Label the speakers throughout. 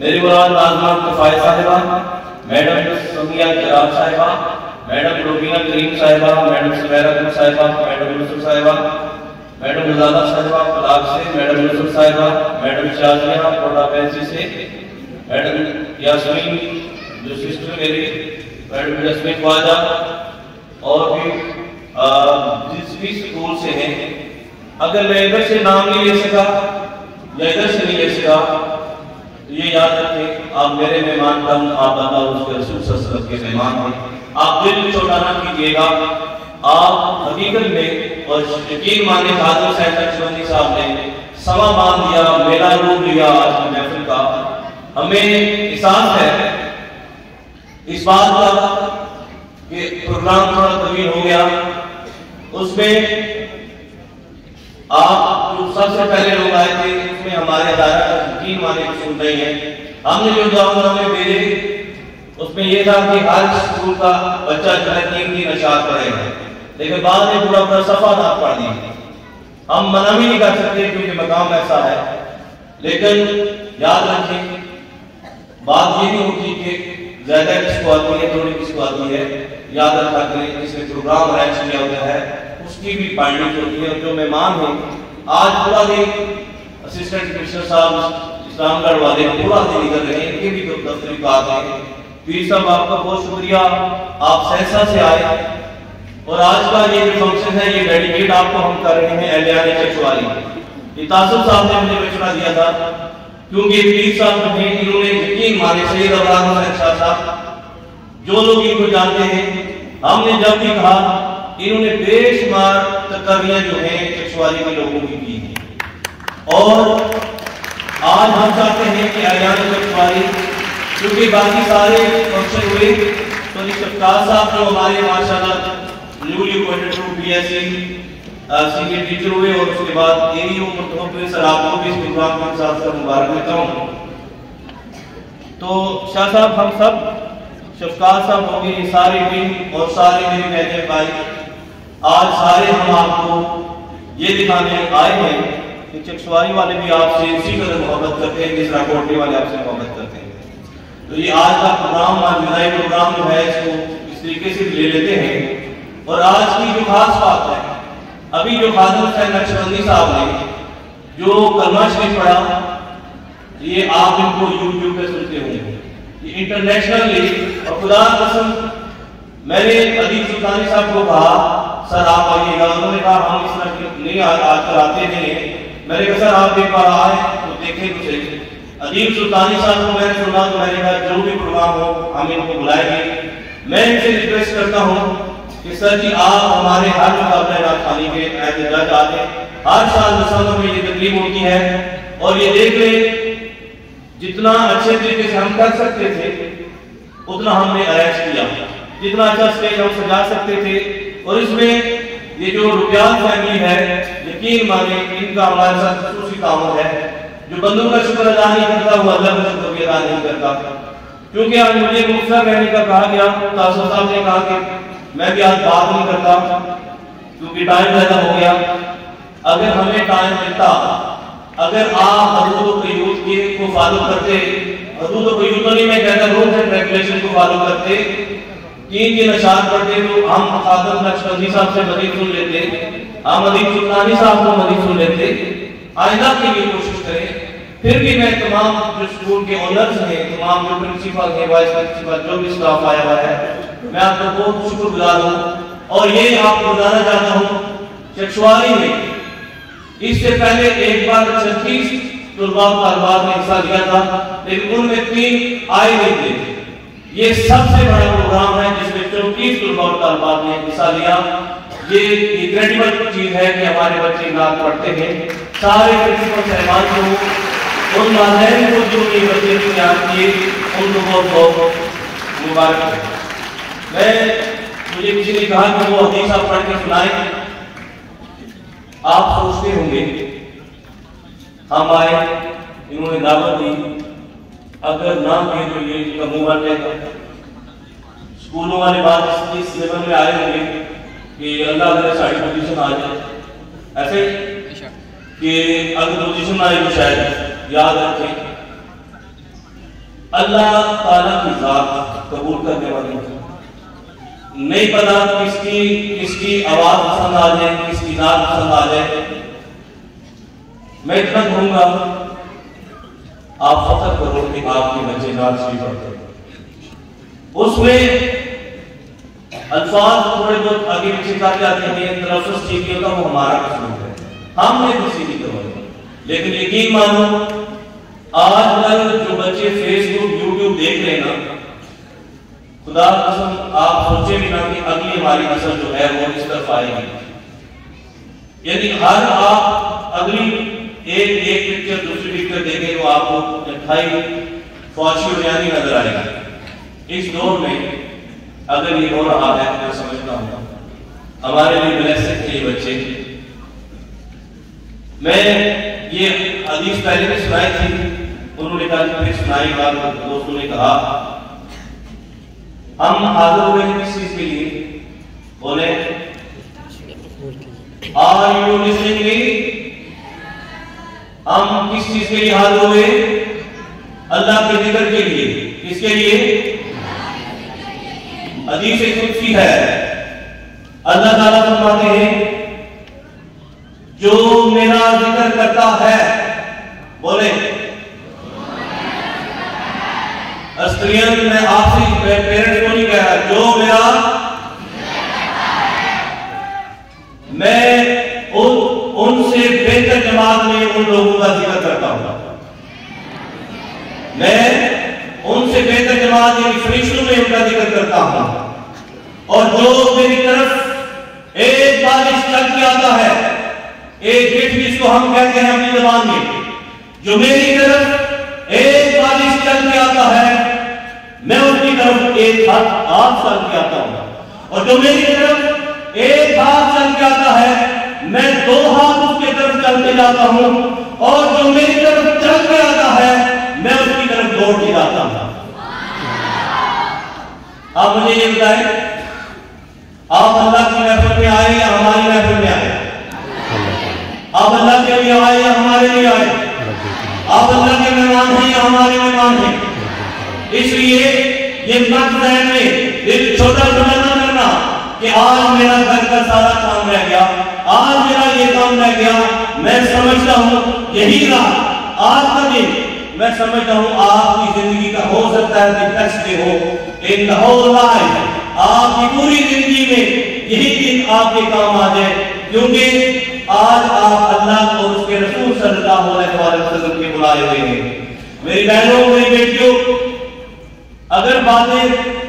Speaker 1: میری مراد ناظمہ کفایت صاحبہ، میڈم سمیہ جراب صاحبہ، میڈم روبینہ کریم صاحبہ، میڈم سمیرہ کریم صاحبہ، میڈم یوسف صاحبہ، میڈم رضالہ صاحبہ پلاک سے، میڈم یوسف صاحبہ، میڈم شازیہ کوٹا پینسی سے، میڈم یاسمین جو سسٹر میری، میڈم یاسمین خواجہ، اور بھی جس بھی سکول سے ہیں، اگر میں ادھر سے نام نہیں لے سکا یا ادھر سے نہیں لے سکا تو یہ یاد رکھیں آپ میرے مہمان کم، آپ اللہ اس کے رسول صلی اللہ علیہ وسلم کے مہمان ہیں۔ آپ دل چھوٹا نہ کیجیے گا، آپ حقیقت میں اور یقین مانے حاضر حسین نقشبندی صاحب نے سما باندھ دیا، میلہ روپ لیا آج کی محفل کا۔ ہمیں احساس ہے اس بات کا کہ پروگرام تھوڑا طویل ہو گیا، اس میں آپ جو سب سے پہلے لوگ آئے تھے اس میں ہمارے ادارہ کا یقین مانے سن رہی ہیں۔ ہم نے جو دعوت بھیجے اس میں یہ تھا کہ ہر اسکول کا بچہ جو ہے 3 اشعار پڑھے ہیں، لیکن بعد میں پورا صفحہ نہ پڑھ دی۔ ہم منع بھی نہیں کر سکتے کیونکہ مقام ایسا ہے، لیکن یاد رکھیں بات یہ نہیں ہوتی کہ زیادہ کس کو آتی ہے تھوڑی کس کو آتی ہے، یاد رکھا کریں اس میں پروگرام ارینج کیا ہوتا ہے اس کی بھی بائنڈنگ ہوتی ہے۔ اور جو مہمان ہیں آج پورا دن اسسٹنٹ کمشنر صاحب اسلام گڑھ والے پورا دن ادھر رہے، ان کے بھی دفتری کار ہیں۔ پیر صاحب آپ کا بہت شکریہ، آپ سہسا سے آئے اور آج کا یہ جو فنکشن ہے یہ ڈیڈیکیٹ آپ کو ہم کر رہے ہیں اہلیان چشواری۔ یہ تاثر صاحب نے مجھے مشورہ دیا تھا کیونکہ پیر صاحب جو ہیں انہوں نے یقین مانے سید ابراہیم حسین شاہ صاحب جو لوگ ان کو جانتے ہیں، ہم نے جب بھی کہا انہوں نے بے شمار تقریاں جو ہیں چشواری کے لوگوں کی کی ہیں، اور آج ہم چاہتے ہیں کہ اہلیان چشواری کیونکہ باقی سارے فنکشن ہوئے تو شفقات صاحب جو ہمارے ماشاءاللہ newly appointed P S C senior teacher ہوئے اور اس کے بعد ایریو مرتبہ سر آپ کو بھی اس پروگرام کے ساتھ ساتھ مبارک دیتا ہوں۔ تو شاہ صاحب ہم سب شفقات صاحب ہوں گے ساری ٹیم اور سارے میرے بہنیں بھائی آج سارے ہم آپ کو یہ دکھانے آئے ہیں کہ چکسواری والے بھی آپ سے اسی قدر محبت کرتے ہیں جس طرح کوٹلی والے آپ سے محبت کرتے ہیں۔ تو یہ آج کا پروگرام آج بدائی پروگرام جو ہے اس کو اس طریقے سے لے لیتے ہیں۔ اور آج کی جو خاص بات ہے ابھی جو حاضر حسین نقشبندی صاحب نے جو کلمہ شریف پڑھا یہ آپ ان کو یوٹیوب پہ سنتے ہوں گے، یہ انٹرنیشنلی اور خدا قسم میں نے ادیب سلطانی صاحب کو کہا سر آپ آئیے گا، انہوں نے کہا ہم اس طرح نہیں آج کل آتے نہیں ہیں، میں نے کہا سر آپ ایک بار آئے تو دیکھیں تو صحیح۔ ادیب سلطانی صاحب کو میں نے سنا تو میں نے کہا جو بھی پروگرام ہو ہم ان کو بلائیں گے۔ میں ان سے ریکویسٹ کرتا ہوں کہ سر جی آپ ہمارے ہر مقابلہ نعت خوانی کے ایز اے جج آتے ہیں، ہر سال دسمبر میں یہ تقریب ہوتی ہے اور یہ دیکھ لیں جتنا اچھے طریقے سے ہم کر سکتے تھے اتنا ہم نے ارینج کیا، جتنا اچھا اسٹیج ہم سجا سکتے تھے۔ اور اس میں یہ جو رکیات فیملی ہے یقین مانے ان کا ہمارے ساتھ خصوصی تعاون ہے، جو بندوں کا شکر ادا نہیں کرتا وہ اللہ کا شکر بھی ادا نہیں کرتا۔ کیونکہ آج مجھے مختصر رہنے کا کہا گیا، تاثر صاحب نے کہا کہ میں بھی آج بات نہیں کرتا کیونکہ ٹائم زیادہ ہو گیا۔ اگر ہمیں ٹائم ملتا، اگر آپ حدود و قیود کو فالو کرتے، حدود و قیود تو نہیں میں کہتا رولز اینڈ ریگولیشن کو فالو کرتے، 3 کے اشعار پڑھتے تو ہم حاضر نقشبندی صاحب سے مزید سن لیتے، ہم ادیب سلطانی صاحب کو مزید سن لیتے۔ آئندہ کے لیے کوشش کریں۔ پھر بھی میں تمام جو اسکول کے اونرز ہیں، تمام جو پرنسپل ہیں، وائس پرنسپل جو بھی اسٹاف آیا ہوا ہے، میں آپ کو بہت شکر گزار ہوں اور یہ آپ کو بتانا چاہتا ہوں چکسواری میں اس سے پہلے ایک بار 36 طلباء طالبات نے حصہ لیا تھا لیکن ان میں 3 آئے نہیں تھے۔ یہ سب سے بڑا پروگرام ہے جس میں 34 طلباء طالبات نے حصہ لیا۔ یہ انکریڈیبل چیز ہے کہ ہمارے بچے نعت پڑھتے ہیں۔ سارے پرنسپل صاحبان کو ان والدین کو جو یہ بچے تیار کیے ان کو بہت بہت مبارک ہے۔ مجھے کسی نے کہا کہ وہ حدیث آپ پڑھ کے سنائیں، آپ سوچتے ہوں گے ہم آئے انہوں نے دعوت دی، اگر نہ کیے تو یہ ان کا منہ بن جائے گا۔ اسکولوں والے بات اس لیول میں آئے ہوں گے کہ اللہ اگر ساڑی پوزیشن آ جائے، ایسے کہ اگر پوزیشن آئے تو شاید یاد رکھیں اللہ تعالیٰ کی ذات قبول کرنے والی ہے. نہیں پتا کس کی آواز پسند آ جائے, کس کی ذات پسند آ جائے. میں اتنا کہوں گا, آپ فخر کرو کہ آپ کے بچے نعت شریف پڑھتے ہیں. اس میں الفاظ تھوڑے بہت آگے پیچھے کر جاتے ہیں, تلفظ ٹھیک ہوتا, وہ ہمارا قصور ہے, ہم نے کسی کی کروائی. لیکن یقین مانو آج کل جو بچے فیس بک یوٹیوب دیکھ رہے ہیں نا, خدا قسم آپ سوچے بھی نہ کہ اگلی ہماری نسل جو ہے وہ اس طرف آئے گی. یعنی ہر آپ اگلی ایک پکچر دوسری پکچر دیکھیں تو آپ کو انتہائی فوشی اور جانی نظر آئے گی. اس دور میں اگر یہ ہو رہا ہے تو میں سمجھتا ہوں ہمارے لیے بلیسنگ ہے یہ بچے. میں یہ حدیث پہلے بھی سنائی تھی, انہوں نے کہا کہ پھر سنائی بات, دوستوں نے کہا ہم حاضر ہوئے کس چیز کے لیے؟ بولے Are you listening me? ہم کس چیز کے لیے حاضر ہوئے؟ اللہ کے ذکر کے لیے. کس کے لیے؟ حدیث قدسی ہے, اللہ تعالیٰ فرماتے ہیں جو میرا ذکر کرتا ہے, بولے استریان میں آپ سے پیرنٹس کو نہیں کہہ رہا, جو میرا, میں ان سے بہتر جماعت میں ان لوگوں کا ذکر کرتا ہوں. میں ان سے بہتر جماعت یعنی فرشتوں میں ان کا ذکر کرتا ہوں. اور جو میری طرف ایک بارش چل کے آتا ہے, ایک گیٹ جس کو ہم کہتے ہیں اپنی زبان میں, جو میری طرف ایک بارش چل کے آتا ہے میں اس کی طرف ایک ہاتھ چل کے آتا ہوں. اور جو میری طرف ایک ہاتھ چل کے آتا ہے میں دو ہاتھ اس کی طرف چل کے جاتا ہوں. اور جو میری طرف چل کے آتا ہے میں اس کی طرف دوڑ کے جاتا ہوں. آپ مجھے یہ بتائیں, آپ اللہ کی محفل میں آئے یا ہماری محفل میں آئے؟ آپ اللہ کے لیے آئے یا ہمارے لیے آئے؟ آپ اللہ کے مہمان ہیں یا ہمارے مہمان ہیں؟ اس لیے یہ مت ذہن میں دل چھوٹا چھوٹا نہ کرنا کہ آج میرا گھر کا سارا کام رہ گیا, آج میرا یہ کام رہ گیا. میں سمجھتا ہوں یہی رہا آج کا دن, میں سمجھتا ہوں آپ کی زندگی کا ہو سکتا ہے کہ best day who in the whole life. آپ کی پوری زندگی میں یہی دن آپ کے کام آ جائے, کیونکہ آج آپ اللہ اور اس کے رسول صلی اللہ علیہ وسلم کے بلائے ہوئے ہیں. میری بہنوں, میری بیٹیوں, اگر باتیں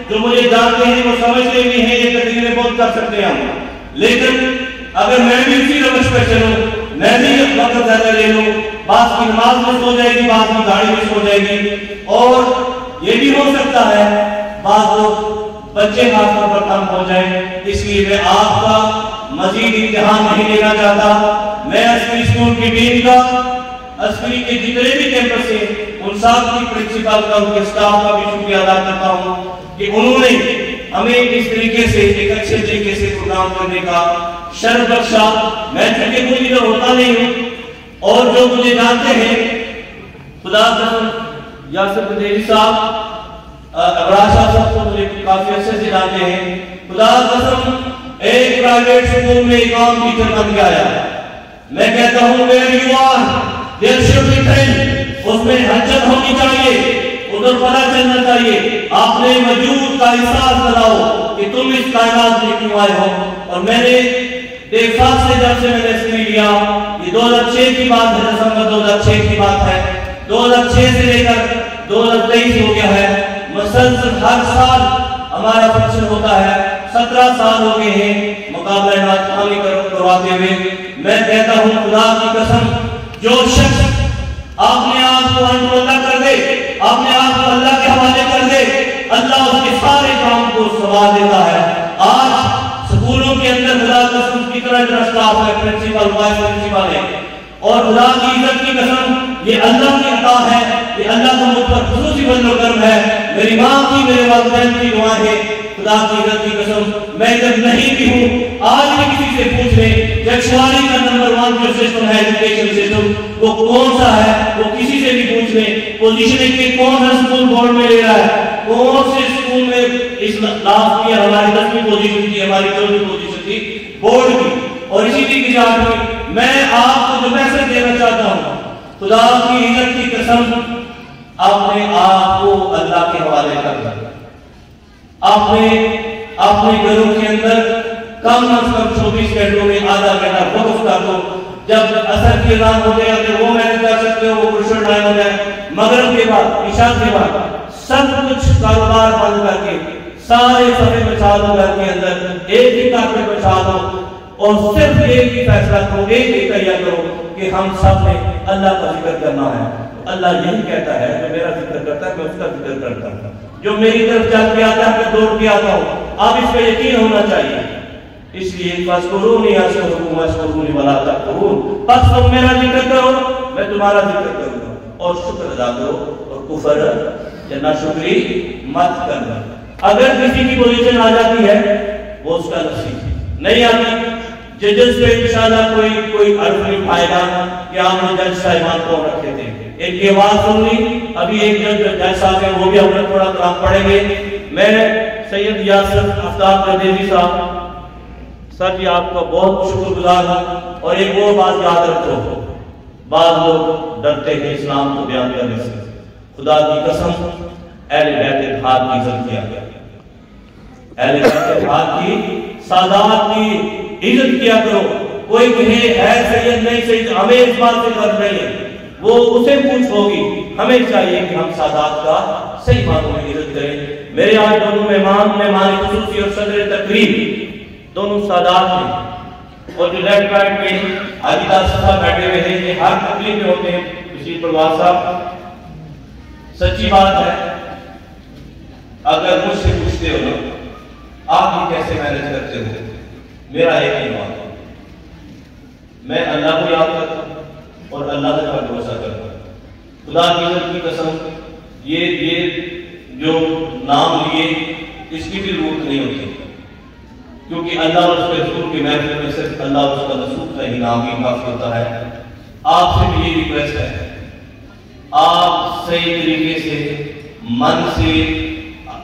Speaker 1: جو مجھے جانتے ہیں وہ سمجھتے بھی ہیں یہ تقریریں بہت کر سکتے ہیں ہم, لیکن اگر میں بھی اسی روش پہ چلوں, میں بھی وقت زیادہ لے لوں, بعض کی نماز مس ہو جائے گی, بعض کی گاڑی مس ہو جائے گی, اور یہ بھی ہو سکتا ہے بعض بچے خاص طور پر کم ہو جائیں. اس لیے میں آپ کا مزید امتحان نہیں لینا چاہتا. میں عسکری اسکول کی ڈین کا, عسکری کے جتنے بھی کیمپس ہیں ان سب کی پرنسپل کا, ان کے اسٹاف کا بھی شکریہ ادا کرتا ہوں کہ انہوں نے ہمیں اس طریقے سے ایک اچھے طریقے سے پروگرام کرنے کا شرف بخشا. میں چونکہ کوئی ادھر ہوتا نہیں ہوں, اور جو مجھے جانتے ہیں خدا قسم یاسر بدیری صاحب, ابراج صاحب کو مجھے کافی عرصے سے جانتے ہیں, خدا قسم ایک پرائیویٹ سکول میں امام ٹیچر بن کے آیا. میں کہتا ہوں where you are there should be train, اس میں حجت ہونی چاہیے, ادھر پتہ چلنا چاہیے. آپ نے وجود کا احساس دلاؤ کہ تم اس کائنات میں کیوں آئے ہو. اور میں نے دیفاق سے جب سے میں نے اسکری لیا, یہ 2006 کی بات ہے, دسمبر 2006 کی بات ہے, 2006 سے لے کر 2023 ہو گیا ہے. مسلسل ہر سال ہمارا فنکشن ہوتا ہے. 17 سال ہو گئے ہیں مقابلہ نعت خوانی کرواتے ہوئے. میں کہتا ہوں خدا کی قسم, جو شخص اپنے آپ کو اللہ کر دے, اپنے آپ کو اللہ کے حوالے کر دے, اللہ اس کے سارے کام کو سنوار دیتا ہے. آج سکولوں کے اندر خدا کی قسم کی طرح اسٹاف ہے, پرنسپل, وائس پرنسپل ہے, اور خدا کی عزت کی قسم یہ اللہ کی عطا ہے, یہ اللہ کا مجھ پر خصوصی فضل و کرم ہے. میری ماں کی, میرے والدین کی دعائیں ہیں. خدا کی عزت کی قسم میں جب نہیں بھی ہوں آج بھی کسی سے پوچھ لیں یکسواری کا نمبر 1 جو سسٹم ہے ایجوکیشن سسٹم وہ کون سا ہے، وہ کسی سے بھی پوچھ لیں پوزیشن کے کون سا اسکول بورڈ میں لے رہا ہے، کون سے اسکول میں اس لاسٹ ایئر ہماری 10ویں پوزیشن تھی، ہماری 14ویں پوزیشن تھی بورڈ کی، اور اسی کی بجائے میں آپ کو جو میسج دینا چاہتا ہوں خدا کی عزت کی قسم اپنے آپ کو اللہ کے حوالے کر دیں، اپنے گھروں کے اندر کم از کم 24 گھنٹوں میں آدھا گھنٹہ وقف کر دو، جب عصر کی اذان ہو جائے اگر وہ مینج کر سکتے ہو وہ پروشن ٹائم ہو جائے، مغرب کے بعد عشاء کے بعد سب کچھ کاروبار بند کر کے سارے صفحے بچھا دو گھر کے اندر، ایک ہی کارپیٹ بچھا دو اور صرف ایک ہی فیصلہ کرو، ایک ہی تیار کرو کہ ہم سب نے اللہ کا ذکر کرنا ہے۔ اللہ یہی کہتا ہے جو میرا ذکر کرتا ہے میں اس کا ذکر کرتا ہوں، جو میری طرف چل کے آتا ہے میں دوڑ کے آتا ہوں، آپ اس پہ یقین ہونا چاہیے۔ اس لیے فَاذْكُرُونِي أَذْكُرْكُمْ وَاشْكُرُونِي وَلَا تَكْفُرُونَ، بس تم میرا ذکر کرو میں تمہارا ذکر کروں گا، اور شکر ادا کرو اور کفر یا ناشکری مت کرنا۔ اگر کسی کی پوزیشن آ جاتی ہے وہ اس کا نصیب، نہیں آتی ججز پہ انشاءاللہ کوئی عرض نہیں اٹھائے گا کہ آپ نے جج صاحبان کو رکھے تھے، ایک کی آواز سن لی، ابھی ایک جج صاحب ہیں وہ بھی ہم نے تھوڑا کلام پڑھیں گے۔ میں سید یاسر آفتاب پردیسی صاحب سر جی آپ کا بہت شکر گزار ہوں، اور ایک وہ بات یاد رکھو بعض لوگ ڈرتے ہیں اسلام کو بیان کرنے سے، خدا کی قسم اہل بیت اتحاد کی عزت کیا گیا، اہل بیت اتحاد کی سادات کی عزت کیا کرو، کوئی کہے ہے سید نہیں سید، ہمیں اس بات سے غرض نہیں ہے، وہ اسے پوچھ ہوگی، ہمیں چاہیے کہ ہم سادات کا صحیح باتوں میں عزت کریں۔ میرے آج دونوں مہمان خصوصی اور صدر تقریب دونوں سادات ہیں، اور جو لیفٹ رائٹ میں حاجی داس صاحب بیٹھے ہوئے ہیں یہ ہر تقریب میں ہوتے ہیں، بشیر پروار صاحب سچی بات ہے اگر مجھ سے پوچھتے ہو نا آپ یہ کیسے مینج کرتے ہو، میرا ایک ہی بات ہے، میں اللہ کو یاد کرتا ہوں اور اللہ کا بھروسہ کرتا ہوں۔ خدا کی عزت کی قسم یہ جو نام لیے اس کی بھی ضرورت نہیں ہوتی، کیونکہ اللہ اور اس کے رسول کی محفل میں صرف اللہ اور اس کا رسول کا ہی نام ہی کافی ہوتا ہے۔ آپ سے بھی یہ ریکویسٹ ہے آپ صحیح طریقے سے من سے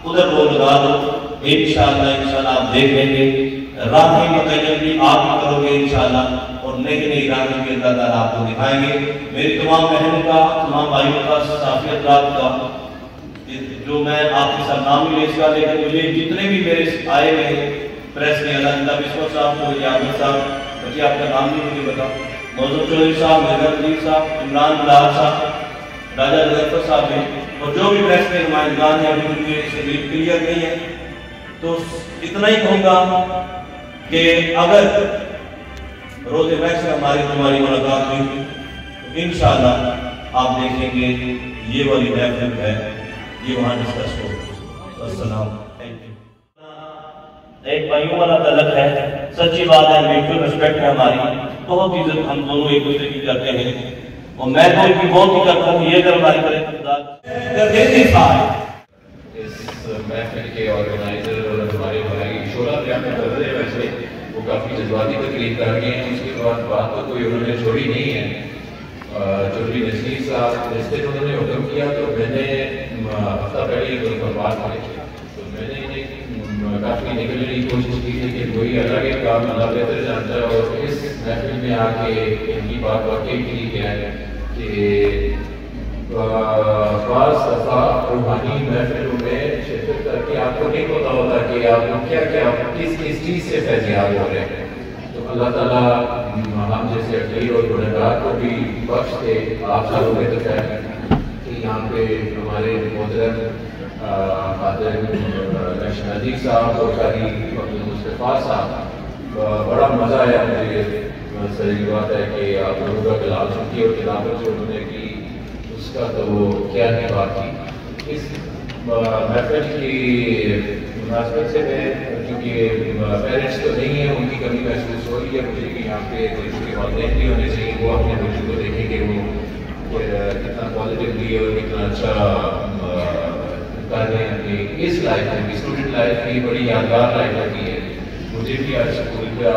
Speaker 1: ادھر وہ لگا دو، انشاءاللہ آپ دیکھ لیں گے، راہیں متعین بھی آپ ہی کرو گے انشاءاللہ، اور نئی راہیں بھی اللہ تعالیٰ آپ کو دکھائیں گے۔ میری تمام بہنوں کا، تمام بھائیوں کا، صافی افراد کا جو میں آپ کے ساتھ نام ہی لے سکا، لیکن مجھے جتنے بھی میرے آئے ہوئے پریس میں اللہ بسمت صاحب کو، یامر صاحب، بچے آپ کا نام بھی مجھے بتا، موضوع چودھری صاحب، مرزا وزیر صاحب، عمران بلال صاحب، راجہ ظفر صاحب ہیں، اور جو بھی پریس کے نمائندگان ہیں ابھی مجھے سبیل کلیئر نہیں ہے، تو اتنا ہی کہوں گا کہ اگر روز محشر ہماری تمہاری ملاقات ہوئی تو انشاءاللہ آپ دیکھیں گے یہ والی محفل ہے یہ وہاں ڈسکس ہو۔ السلام ایک بھائیوں والا تعلق ہے، سچی بات ہے، میوچل ریسپیکٹ ہے ہماری، بہت عزت ہم دونوں ایک دوسرے کی کرتے ہیں، اور میں تو ان کی بہت ہی کرتا ہوں، یہ اگر ہماری کرے
Speaker 2: اس محفل کے آرگنائزر اور ہمارے بھائی شعلہ بیان کر رہے ہیں، ویسے وہ کافی جذباتی تقریب کر گئے ہیں، اس کے بعد بات تو کوئی انہوں نے چھوڑی نہیں ہے۔ چودھری نذیر صاحب جس دن انہوں نے حکم کیا تو میں نے ہفتہ پہلے ہی ان پر بات کی، تو میں نے کافی نکلنے کی کوشش کی تھی کہ کوئی الگ ایک کام اللہ بہتر جانتا ہے، اور اس محفل میں آ کے ان کی بات واقعی کی ہے کہ بعض دفعہ روحانی محفلوں میں شرکت کر کے آپ کو نہیں پتا ہوتا کہ آپ کو کیا کس چیز سے فیضیاب ہو رہے ہیں۔ تو اللہ تعالیٰ ہم جیسے اکیل اور گنہگار کو بھی بخش دے۔ آپ سب ہوئے تو خیر کہ یہاں پہ ہمارے محترم قادر نذیر صاحب اور قاری عبدالمصطفیٰ صاحب، بڑا مزہ آیا مجھے۔ صحیح بات ہے کہ آپ لوگوں کا کلام سن کی اور کتابت جو انہوں نے کی اس کا تو وہ کیا ہے بات کی۔ اس محفل کی مناسبت سے میں کیونکہ پیرنٹس تو نہیں ہیں، ان کی کمی محسوس ہو رہی ہے مجھے کہ یہاں پہ بچوں کے والدین بھی ہونے چاہیے، وہ اپنے بچوں کو دیکھیں کہ وہ کتنا پازیٹیولی اور کتنا اچھا کر رہے ہیں۔ کہ اس لائف میں اسٹوڈنٹ لائف کی بڑی یادگار لائف ہوتی ہے. مجھے بھی آج اسکول کا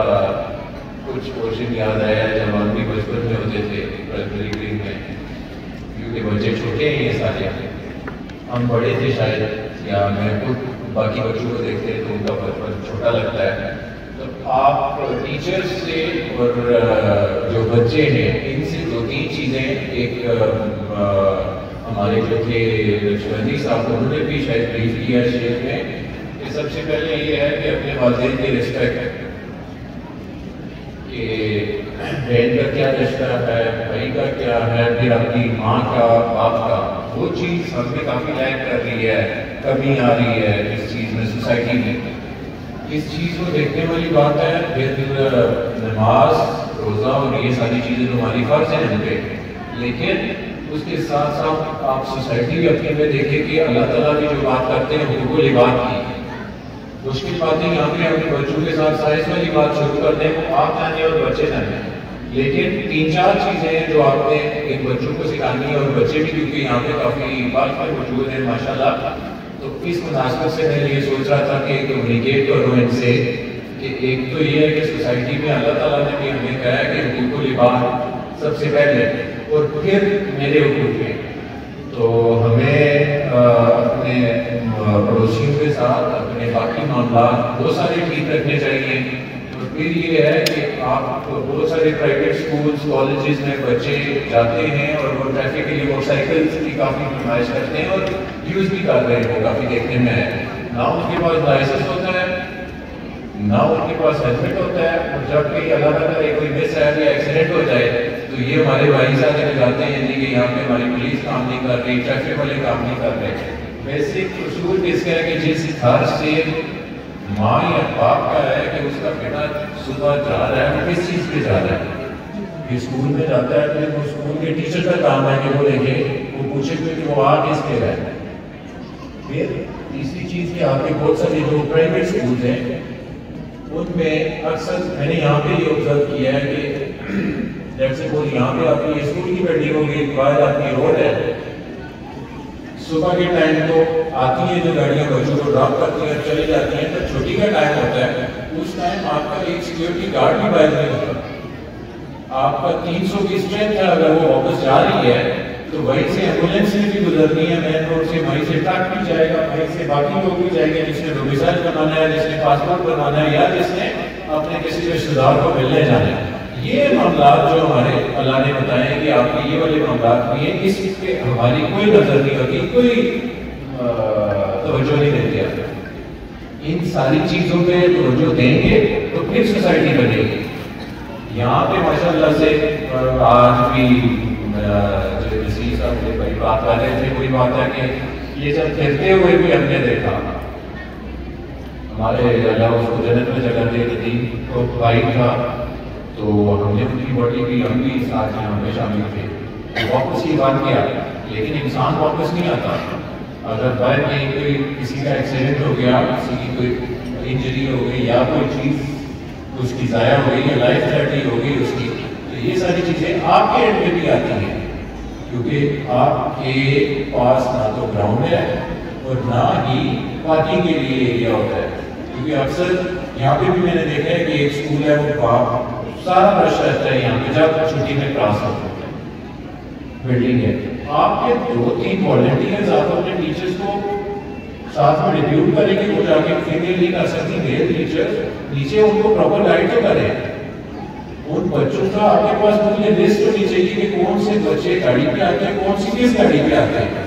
Speaker 2: کچھ پورشن یاد آیا جب ہم بھی بچپن میں ہوتے تھے پرائمری گریڈ میں, کیونکہ بچے چھوٹے ہیں یہ سارے, ہم بڑے تھے شاید یا میں خود باقی بچوں کو دیکھتے ہیں تو ان کا بچپن چھوٹا لگتا ہے. تو آپ ٹیچرس سے اور جو بچے ہیں ان سے دو تین چیزیں, ایک ہمارے جو تھے لکشمندی صاحب انہوں نے بھی شاید بریف کیا شیئر میں, کہ سب سے پہلے یہ ہے کہ اپنے والدین کی رسپیکٹ, کہ بہن کا کیا رشتہ ہے, بھائی کا کیا ہے, پھر اپنی ماں کا, باپ کا, وہ چیز ہم نے کافی لیک کر رہی ہے, کمی آ رہی ہے اس چیز میں سوسائٹی میں. اس چیز کو دیکھنے والی بات ہے. پھر نماز روزہ اور یہ ساری چیزیں تو ہماری فرض ہیں ہم پہ, لیکن اس کے ساتھ ساتھ آپ سوسائٹی بھی اپنے میں دیکھیں کہ اللہ تعالیٰ بھی جو بات کرتے ہیں حقوق العباد کی, مشکل باتیں یہاں پہ اپنے بچوں کے ساتھ سائنس والی بات شروع کر دیں, وہ آپ جانیں اور بچے جانیں, لیکن تین چار چیزیں ہیں جو آپ نے ایک بچوں کو سکھانی ہے, اور بچے بھی کیونکہ یہاں پہ کافی بال پر موجود ہیں ماشاء اللہ. تو اس مناسبت سے میں یہ سوچ رہا تھا کہ کمیونیکیٹ کروں ان سے کہ ایک تو یہ ہے کہ سوسائٹی میں اللہ تعالیٰ نے بھی ہمیں کہا ہے کہ حقوق العباد سب سے پہلے اور پھر میرے حقوق ہیں. تو ہمیں اپنے پڑوسیوں کے ساتھ اپنے باقی معاملات بہت سارے ٹھیک رکھنے چاہیے. اور پھر یہ ہے کہ آپ بہت سارے پرائیویٹ اسکولس کالجز میں بچے جاتے ہیں اور وہ ٹریفک کے لیے موٹر سائیکلس کی کافی نمائش کرتے ہیں اور یوز بھی کر رہے ہیں, وہ کافی دیکھنے میں ہے. نہ ان کے پاس لائسنس ہوتا ہے, نہ ان کے پاس ہیلمٹ ہوتا ہے, اور جب کہ اللہ نہ کرے کوئی مس ہے یا ایکسیڈنٹ ہو جائے تو یہ ہمارے بھائی صاحب لے جاتے ہیں کہ یہاں پہ ہماری پولیس کام نہیں کر رہی, ٹریفک والے کام نہیں کر رہے. بیسک اصول کس کا ہے کہ جس گھر سے ماں یا باپ کا ہے کہ اس کا بیٹا صبح جا رہا ہے, وہ کس چیز پہ جا رہا ہے, کہ اسکول میں جاتا ہے تو وہ اسکول کے ٹیچر کا کام ہے کہ وہ دیکھے, وہ پوچھے کہ وہ آ کس پہ رہا ہے. پھر تیسری چیز کہ آپ کے بہت سارے جو پرائیویٹ اسکولز ہیں ان میں اکثر میں نے یہاں پہ یہ آبزرو کیا ہے کہ جیسے کوئی یہاں پہ آپ کی اسکول کی بلڈنگ ہوگی, باہر آپ کی روڈ ہے, صبح کے ٹائم تو آتی ہیں جو گاڑیاں بچوں کو ڈراپ کرتی ہیں چلی جاتی ہیں, تو چھٹی کا ٹائم ہوتا ہے, اس ٹائم آپ کا ایک سیکیورٹی گارڈ بھی باہر نہیں ہوتا. آپ کا 300 کی اسٹرینتھ ہے, اگر وہ واپس جا رہی ہے تو وہیں سے ایمبولینس سے بھی گزرنی ہے مین روڈ سے, وہیں سے ٹرک بھی جائے گا, وہیں سے باقی لوگ بھی جائیں گے جس نے ڈومیسائل بنانا ہے, جس نے پاسپورٹ بنانا ہے, یا جس نے اپنے کسی رشتہ دار کو ملنے جانا ہے. یہ معاملات جو ہمارے اللہ نے بتائے ہیں کہ آپ کے یہ والے معاملات بھی ہیں, اس پہ ہماری کوئی نظر نہیں ہوتی, کوئی توجہ نہیں دیتی. آپ ان ساری چیزوں پہ توجہ دیں گے تو پھر سوسائٹی بنے گی. یہاں پہ ماشاء اللہ سے آج بھی جو نصیر صاحب سے بڑی بات کر رہے تھے, وہی بات ہے کہ یہ جب پھرتے ہوئے بھی ہم نے دیکھا, ہمارے اللہ اس کو جنت میں جگہ دے دی, تو بھائی تھا تو ہم نے ان کی باڈی بھی, ہم بھی ساتھ یہاں پہ شامل تھے, واپس یہ بات کیا, لیکن انسان واپس نہیں آتا. اگر باہر کہیں کوئی کسی کا ایکسیڈنٹ ہو گیا, کسی کی کوئی انجری ہو گئی یا کوئی چیز اس کی ضائع ہو گئی یا لائف تھریٹنگ ہو گئی اس کی, تو یہ ساری چیزیں آپ کے اینڈ پہ بھی آتی ہیں, کیونکہ آپ کے پاس نہ تو گراؤنڈ ہے اور نہ ہی پارکنگ کے لیے ایریا ہوتا ہے. کیونکہ اکثر یہاں پہ بھی میں نے دیکھا ہے کہ ایک اسکول ہے, وہ باپ سارا رش رہتا ہے یہاں پہ جب چھٹی میں کلاس ہوتا ہے, بلڈنگ ہے. آپ کے 2-3 والنٹیئرز آپ اپنے ٹیچرز کو ساتھ میں ڈیپیوٹ کریں کہ وہ جا کے فیمیل نہیں کر سکتی, میل ٹیچر نیچے ان کو پراپر گائیڈ تو کریں. ان بچوں کا آپ کے پاس مجھے لسٹ ہونی چاہیے کہ کون سے بچے گاڑی پہ آتے ہیں, کون سی کس گاڑی پہ آتے ہیں,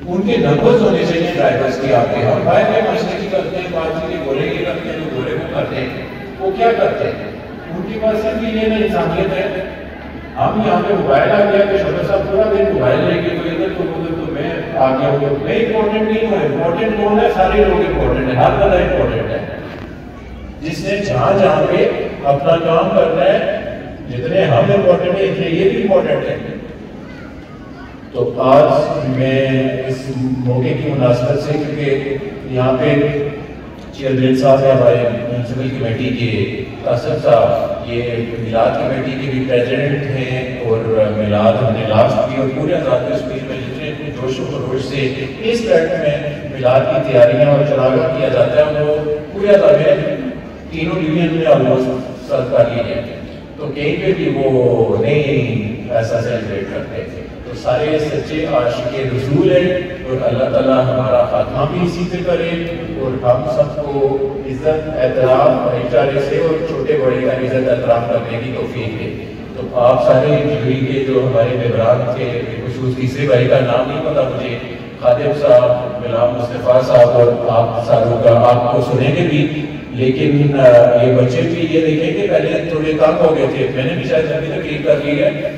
Speaker 2: ان کے نمبرز ہونے چاہیے ڈرائیورز کے. آپ کے ہم باہر میں مسئلے کی کرتے ہیں, بات چیزیں گورے کی کرتے ہیں, جو گورے کو کرتے ہیں وہ کیا کرتے ہیں, ان کے پاس صرف یہ نا انسانیت ہے. ہم یہاں پہ موبائل آ گیا کہ شبیر صاحب پورا دن موبائل لے کے تو ادھر تو ادھر, تو میں آ گیا ہوں, میں امپورٹنٹ نہیں ہوں. امپورٹنٹ کون ہے, سارے لوگ امپورٹنٹ ہیں, ہر بندہ امپورٹنٹ ہے. جس نے جہاں جہاں پہ اپنا کام کرنا ہے, جتنے ہم امپورٹنٹ ہیں اتنے یہ بھی امپورٹنٹ ہے. تو آج میں اس موقع کی مناسبت سے, کیونکہ یہاں پہ چیئرمین صاحب ہیں ہمارے میونسپل کمیٹی کے, اسد صاحب یہ میلاد کمیٹی کے بھی پریزیڈنٹ ہیں, اور میلاد ہم نے لاسٹ کی اور پورے آزاد کشمیر میں جتنے جوش جوش و خروش سے اس بیٹھ میں میلاد کی تیاریاں اور چراغاں کیا جاتا ہے، وہ پورے میں تینوں ڈویژن میں آلموسٹ سرو کر لی ہے، تو کہیں پہ بھی وہ نہیں ایسا سیلیبریٹ کرتے تھے. تو سارے سچے عاشق رسول ہیں، اور اللہ تعالیٰ ہمارا خاتمہ بھی اسی پہ کرے، اور ہم سب کو عزت احترام بھائی چارے سے اور چھوٹے بڑے کا عزت احترام کرنے کی توفیق دے. تو آپ سارے جوری کے جو ہمارے ممبران تھے، خصوص تیسرے بھائی کا نام نہیں پتا مجھے، خادم صاحب، غلام مصطفیٰ صاحب، اور آپ ساروں کا آپ کو سنیں گے بھی، لیکن یہ بچے بھی یہ دیکھیں کہ پہلے تھوڑے کام ہو گئے تھے، میں نے بھی شاید ابھی تقریر کر لی ہے،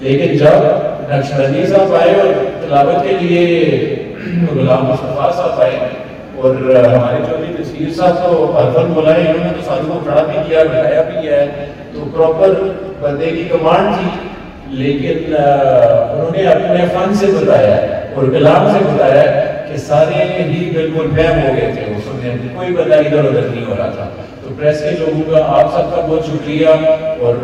Speaker 2: لیکن جب نقشبندی صاحب آئے اور تلاوت کے لیے غلام مصطفیٰ صاحب آئے اور ہمارے چودھری تصویر صاحب کو حرفن بلائے، انہوں نے تو ساروں کو کھڑا بھی کیا، بٹھایا بھی ہے، تو پراپر بندے کی کمانڈ تھی، لیکن انہوں نے اپنے فن سے بتایا اور کلام سے بتایا کہ سارے ہی بالکل فہم ہو گئے تھے، وہ سننے میں کوئی بندہ ادھر ادھر نہیں ہو رہا تھا. تو پریس کے لوگوں کا آپ سب کا بہت شکریہ، اور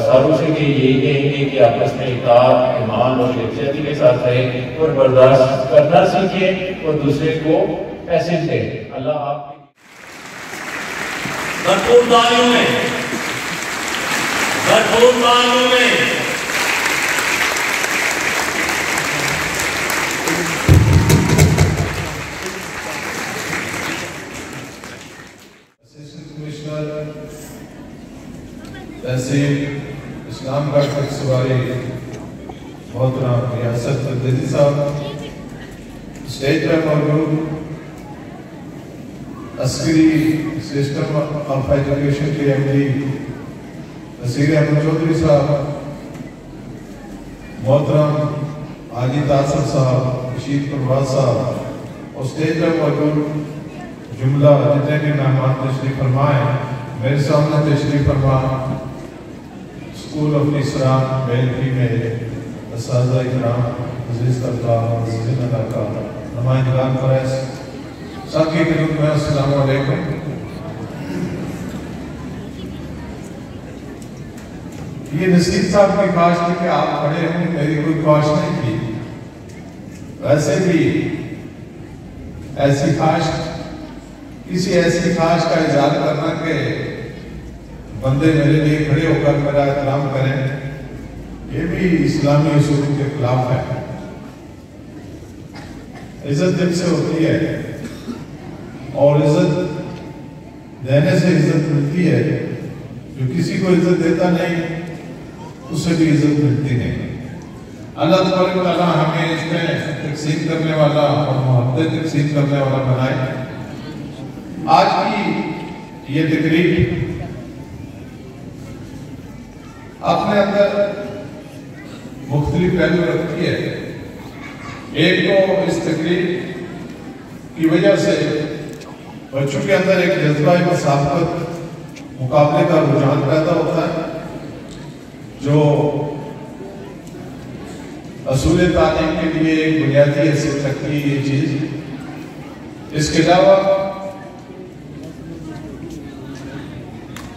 Speaker 2: ساروں سے کہ یہی کہیں گے کہ آپس میں اطاعت، ایمان اور یکجہتی کے ساتھ رہیں اور برداشت کرنا سیکھیں اور دوسرے کو پیسے دیں. اللہ آپ
Speaker 1: بھرپور تعلیموں میں
Speaker 3: تحصیل اسلام گڑھ تک سواری محترم ریاست الدین صاحب، اسٹیج پر موجود عسکری سسٹم آف ایجوکیشن کے ایم ڈی نصیر احمد چودھری صاحب، محترم حاجی تاثر صاحب، رشید پرواد صاحب، اور اسٹیج پر موجود جملہ جتنے بھی مہمان تشریف فرمائے، میرے سامنے تشریف فرما school of Islam male female اساتذہ اکرام، عزیز طلباء، عزیز علاقہ، نمائندگان پریس، سب کی خدمت میں السلام علیکم. یہ نصیر صاحب کی خواہش تھی کہ آپ کھڑے ہوں، میری کوئی خواہش نہیں تھی. ویسے بھی ایسی خواہش، کسی ایسی خواہش کا اظہار کرنا کہ بندے میرے لیے کھڑے ہو کر میرا احترام کریں، یہ بھی اسلامی اصول کے خلاف ہے. عزت دل سے ہوتی ہے اور عزت دینے سے عزت ملتی ہے. جو کسی کو عزت دیتا نہیں اسے بھی عزت ملتی نہیں. اللہ تبارک و تعالیٰ ہمیں اس میں تقسیم کرنے والا اور محبت تقسیم کرنے والا بنائے. آج کی یہ تقریب اپنے اندر مختلف پہلو رکھتی ہے. ایک تو اس تقریب کی وجہ سے بچوں کے اندر ایک جذبہ مسابقت، مقابلے کا رجحان پیدا ہوتا ہے، جو اصول تعلیم کے لیے ایک بنیادی حیثیت رکھتی ہے یہ چیز. اس کے علاوہ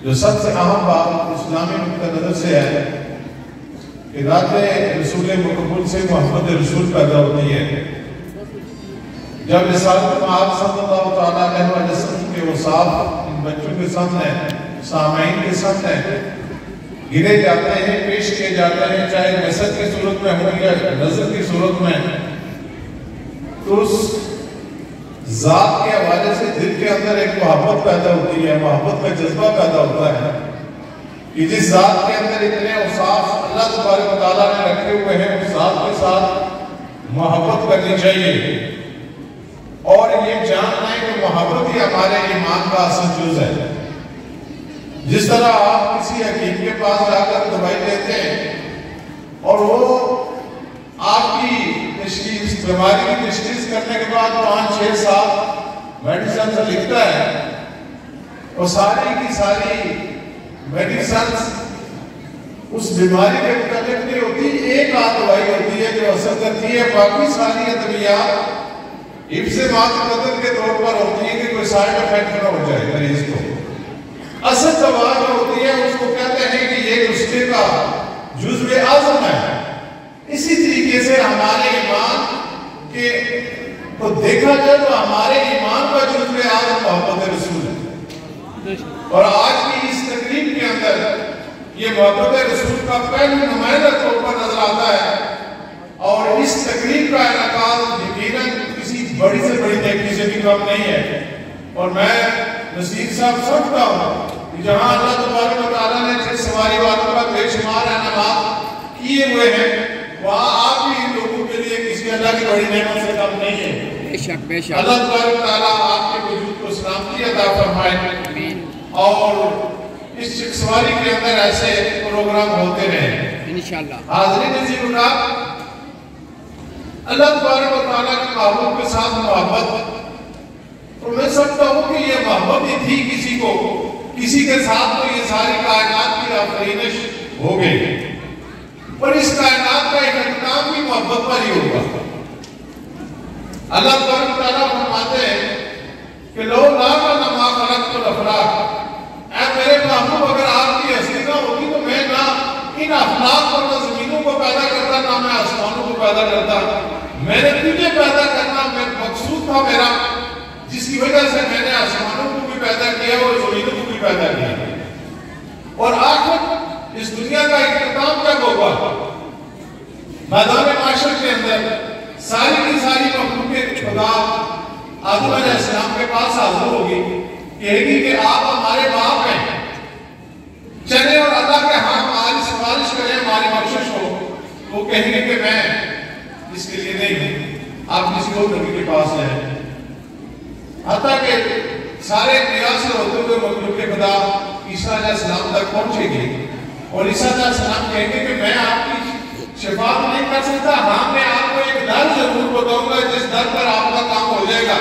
Speaker 3: جو سب سے اہم بات اسلامی نقطہ نظر سے ہے کہ ذات رسول مقبول سے محمد رسول پیدا ہوتی ہے. جب رسالت آپ صلی اللہ تعالیٰ علیہ وسلم کے وصاف ان بچوں کے سامنے، سامعین کے سامنے گرے جاتے ہیں، پیش کیے جاتے ہیں، چاہے نصرت کی صورت میں ہوں یا نظر کی صورت میں، تو اس ذات کے حوالے سے دل کے اندر ایک محبت پیدا ہوتی ہے، محبت کا جذبہ پیدا ہوتا ہے کہ جس ذات کے اندر اتنے اوصاف اللہ تبارک و تعالیٰ نے رکھے ہوئے ہیں، اس ذات کے ساتھ محبت کرنی چاہیے اور یہ جاننا ہے کہ محبت ہی ہمارے ایمان کا اصل جز ہے. جس طرح آپ کسی حکیم کے پاس جا کر دوائی لیتے ہیں اور وہ آپ کی تشخیص، بیماری کی تشخیص کرنے کے بعد 5-6 سال میڈیسن سے لکھتا ہے، اور ساری کی ساری میڈیسنز اس بیماری کے متعلق نہیں ہوتی. ایک آدھ دوائی ہوتی ہے جو اثر کرتی ہے، باقی ساری ادویات حفظ مات بدن کے طور پر ہوتی ہے کہ کوئی سائیڈ افیکٹ نہ ہو جائے مریض کو. اصل دوا جو ہوتی ہے اس کو کہتے ہیں کہ یہ نسخے کا جزو اعظم ہے. اسی طریقے سے ہمارے ایمان کہ تو دیکھا جائے تو ہمارے ایمان کا جزو آج محبت رسول ہے، اور آج کی اس تقریب کے اندر یہ محبت رسول کا پہلے نمائندہ طور پر نظر آتا ہے، اور اس تقریب کا انعقاد یقیناً کسی بڑی سے بڑی نیکی سے بھی کم نہیں ہے، اور میں نصیر صاحب سمجھتا ہوں کہ جہاں اللہ تبارک و تعالیٰ نے سواری والوں کا بے شمار انعامات کیے ہوئے ہیں، وہاں آپ بھی ان لوگوں کے لیے کسی اللہ کی بڑی نعمت سے کم نہیں ہے۔
Speaker 4: بے شک
Speaker 3: اللہ تبارک و تعالیٰ آپ کے وجود کو سلامتی عطا فرمائے، اور اس سواری کے اندر ایسے پروگرام ہوتے رہے
Speaker 4: انشاءاللہ۔
Speaker 3: حاضرین عزیز اللہ، اللہ تبارک و تعالیٰ کے محبوب کے ساتھ محبت، تو میں سمجھتا ہوں کہ یہ محبت ہی تھی کسی کو، کسی کے ساتھ تو یہ ساری کائنات کی آفرینش ہو گئی، پر اس کائنات کا ایک اختتام بھی محبت پر ہی ہوگا۔ اللہ تبارک و تعالیٰ فرماتے ہیں کہ لو لا ما خلقت الافلاک، اے میرے محبوب اگر آپ کی ہستی نہ ہوتی تو میں نہ ان افلاک اور نہ زمینوں کو پیدا کرتا، نہ میں آسمانوں کو پیدا کرتا۔ میں نے تجھے پیدا کرنا مقصود تھا میرا، جس کی وجہ سے میں نے آسمانوں کو بھی پیدا کیا اور زمینوں کو بھی پیدا کیا، اور آخر اس دنیا کا اختتام جب ہوگا میدان معاشر کے اندر ساری کی ساری مخلوق خدا آدم علیہ السلام کے پاس حاضر ہوگی، کہے گی کہ آپ ہمارے باپ ہیں، چلے اور اللہ کے ہاں ہماری سفارش کریں، ہماری بخشش ہو۔ وہ کہیں گے کہ میں اس کے لیے نہیں ہوں، آپ کسی اور نبی کے پاس جائیں۔ حتیٰ کہ سارے قیاس سے ہوتے ہوئے مخلوق خدا عیسیٰ علیہ السلام تک پہنچے گی، اور عیسیٰ علیہ السلام کہیں گے کہ میں آپ کی شفاعت نہیں کر سکتا، ہاں میں آپ کو ایک در ضرور بتاؤں گا جس در پر آپ کا کام ہو جائے گا۔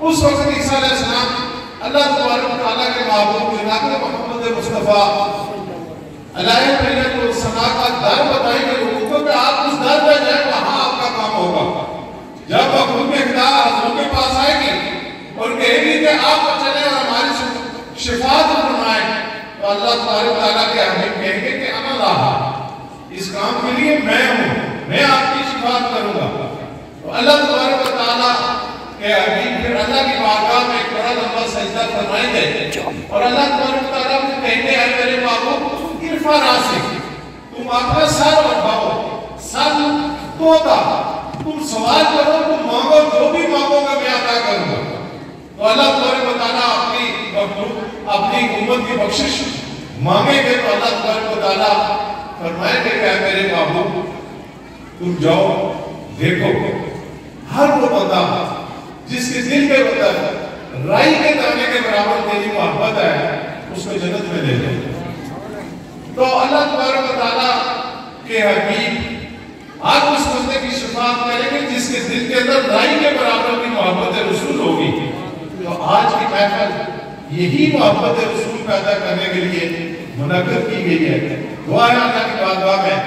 Speaker 3: اس وقت عیسیٰ علیہ السلام اللہ تبارک و تعالیٰ کے محبوب جناب محمد مصطفیٰ علیہ السلام کا در بتائیں گے لوگوں کو کہ آپ اس در پہ جائیں، وہاں آپ کا کام ہوگا۔ جب مخلوق خدا حضور کے پاس آئے گی اور کہے گی کہ آپ چلیں اور ہماری شفاعت فرمائیں، تو اللہ تبارک و تعالیٰ کے حبیب کہیں گے کہ انا لاہا، اس کام کے لیے میں ہوں، میں آپ کی شفاعت کروں گا۔ تو اللہ تبارک و تعالیٰ کہ حبیب پھر اللہ کی بارگاہ میں ایک بڑا لمبا سجدہ فرمائیں گے، اور اللہ تبارک و تعالیٰ کو کہیں گے اے میرے محبوب ارفع راسک، تم اپنا سر اٹھاؤ، سر توتا، تم سوال کرو، تم مانگو، جو بھی مانگو گا میں عطا کروں گا۔ تو اللہ تبارک و تعالیٰ اپنی امت کی بخشش مانگیں گے، تو اللہ تبارک و تعالیٰ فرمائیں گے کہ اے میرے محبوب تم جاؤ، دیکھو ہر وہ بندہ جس کے دل کے اندر رائی کے دانے کے برابر تیری محبت ہے، اس کو جنت میں لے لے۔ تو اللہ تبارک و تعالیٰ کے حبیب آج اس بندے کی شفاعت کریں گے جس کے دل کے اندر رائی کے برابر کی محبت رسول ہوگی۔ تو آج کی محفل یہی محبت رسول پیدا کرنے کے لیے منعقد کی گئی ہے۔ دعا ہے اللہ کی بارگاہ میں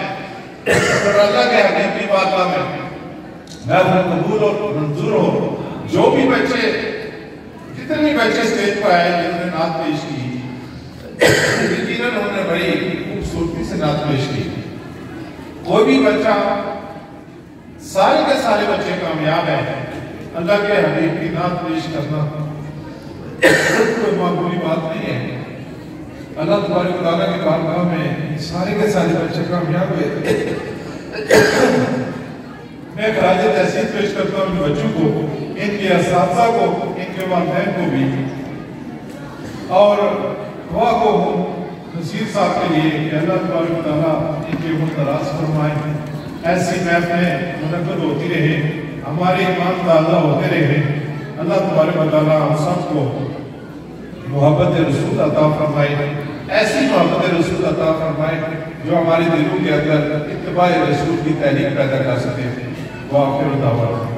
Speaker 3: اور اللہ کے حبیب کی بارگاہ میں محفل قبول اور منظور ہو۔ جو بھی بچے، جتنے بچے سٹیج پر آئے جنہوں نے نعت پیش کی، یقیناً انہوں نے بڑی خوبصورتی سے نعت پیش کی۔ کوئی بھی بچہ، سارے کے سارے بچے کامیاب ہیں۔ اللہ کے حبیب کی نعت پیش کرنا کوئی معمولی بات نہیں ہے۔ اللہ تبارک و تعالیٰ کی بارگاہ میں سارے کے سارے بچے کامیاب ہوئے۔ میں خراج تحسین پیش کرتا ہوں ان بچوں کو، ان کے اساتذہ کو، ان کے والدین کو بھی، اور دعا کو نصیر صاحب کے لیے کہ اللہ تبارک و تعالیٰ ان کے عمر دراز فرمائیں، ایسی محفلیں منعقد ہوتی رہے، ہمارے ایمان تازہ ہوتے رہے۔ اللہ تبارک و تعالیٰ ہم سب کو محبت رسول عطا فرمائے، ایسی محبت رسول عطا فرمائے جو ہمارے دلوں کے اندر اتباع رسول کی تحریک پیدا کر سکے۔ وآخر دعوانا